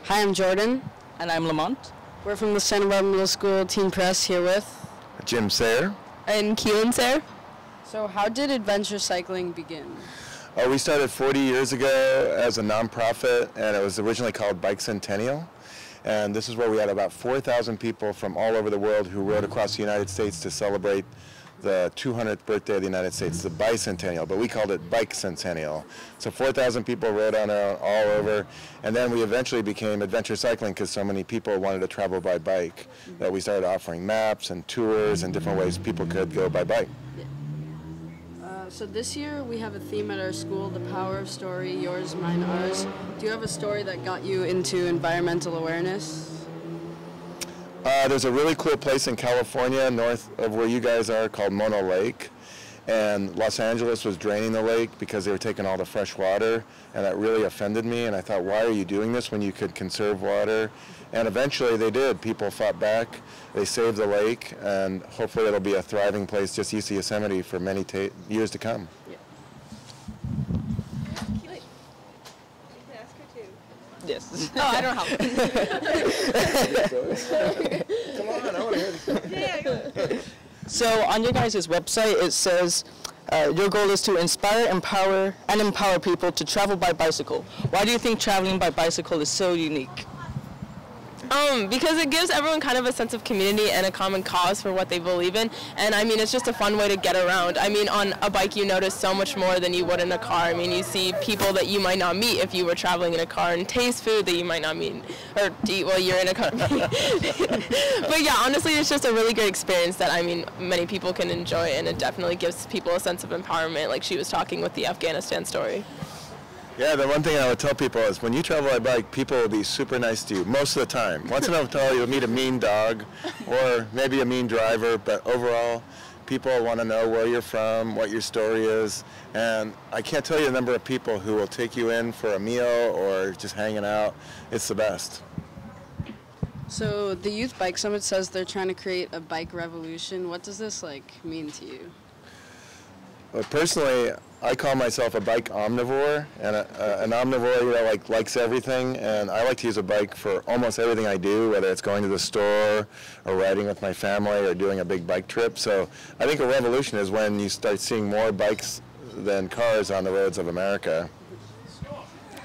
Hi, I'm Jordan. And I'm Lamont. We're from the Santa Barbara Middle School Teen Press here with Jim SAYER. And KEILAND SAYER. So how did adventure cycling begin? We started 40 years ago as a nonprofit, and it was originally called Bicentennial. And this is where we had about 4,000 people from all over the world who rode across the United States to celebrate the 200th birthday of the United States, the bicentennial, but we called it Bicentennial. So 4,000 people rode on all over, and then we eventually became adventure cycling because so many people wanted to travel by bike that we started offering maps and tours and different ways people could go by bike. So this year we have a theme at our school, the power of story, yours, mine, ours. Do you have a story that got you into environmental awareness? There's a really cool place in California, north of where you guys are, called Mono Lake. And Los Angeles was draining the lake because they were taking all the fresh water, and that really offended me. And I thought, why are you doing this when you could conserve water? And eventually they did. People fought back. They saved the lake, and hopefully it'll be a thriving place just east of Yosemite for many years to come. Yeah. Yes. Oh, I don't have one. Come on, I want to hear this. So on your guys' website, it says your goal is to inspire, empower people to travel by bicycle. Why do you think traveling by bicycle is so unique? Because it gives everyone kind of a sense of community and a common cause for what they believe in. And I mean, it's just a fun way to get around. I mean, on a bike you notice so much more than you would in a car. I mean, you see people that you might not meet if you were traveling in a car, and taste food that you might not meet or eat while you're in a car. But yeah, honestly, it's just a really great experience that, I mean, many people can enjoy, and it definitely gives people a sense of empowerment, like she was talking with the Afghanistan story. Yeah, the one thing I would tell people is when you travel by bike, people will be super nice to you most of the time. Once in a while you'll meet a mean dog or maybe a mean driver, but overall people want to know where you're from, what your story is, and I can't tell you the number of people who will take you in for a meal or just hanging out. It's the best. So the Youth Bike Summit says they're trying to create a bike revolution. What does this mean to you? Well, personally, I call myself a bike omnivore, and an omnivore, likes everything, and I like to use a bike for almost everything I do, whether it's going to the store or riding with my family or doing a big bike trip. So I think a revolution is when you start seeing more bikes than cars on the roads of America.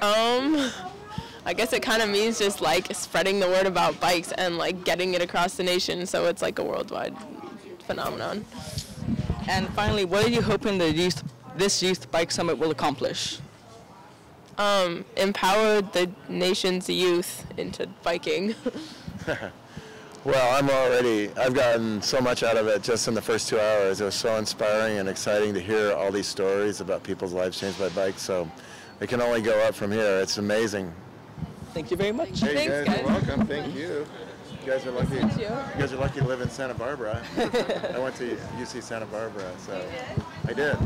I guess it kind of means just spreading the word about bikes and getting it across the nation, so it's like a worldwide phenomenon. And finally, what are you hoping this Youth Bike Summit will accomplish? Empower the nation's youth into biking. Well, I've gotten so much out of it just in the first 2 hours. It was so inspiring and exciting to hear all these stories about people's lives changed by bikes, so it can only go up from here. It's amazing. Thank you very much. Hey, Thanks, guys. You're welcome. Thank you. You guys are lucky. You guys are lucky to live in Santa Barbara. I went to UC Santa Barbara, so I did.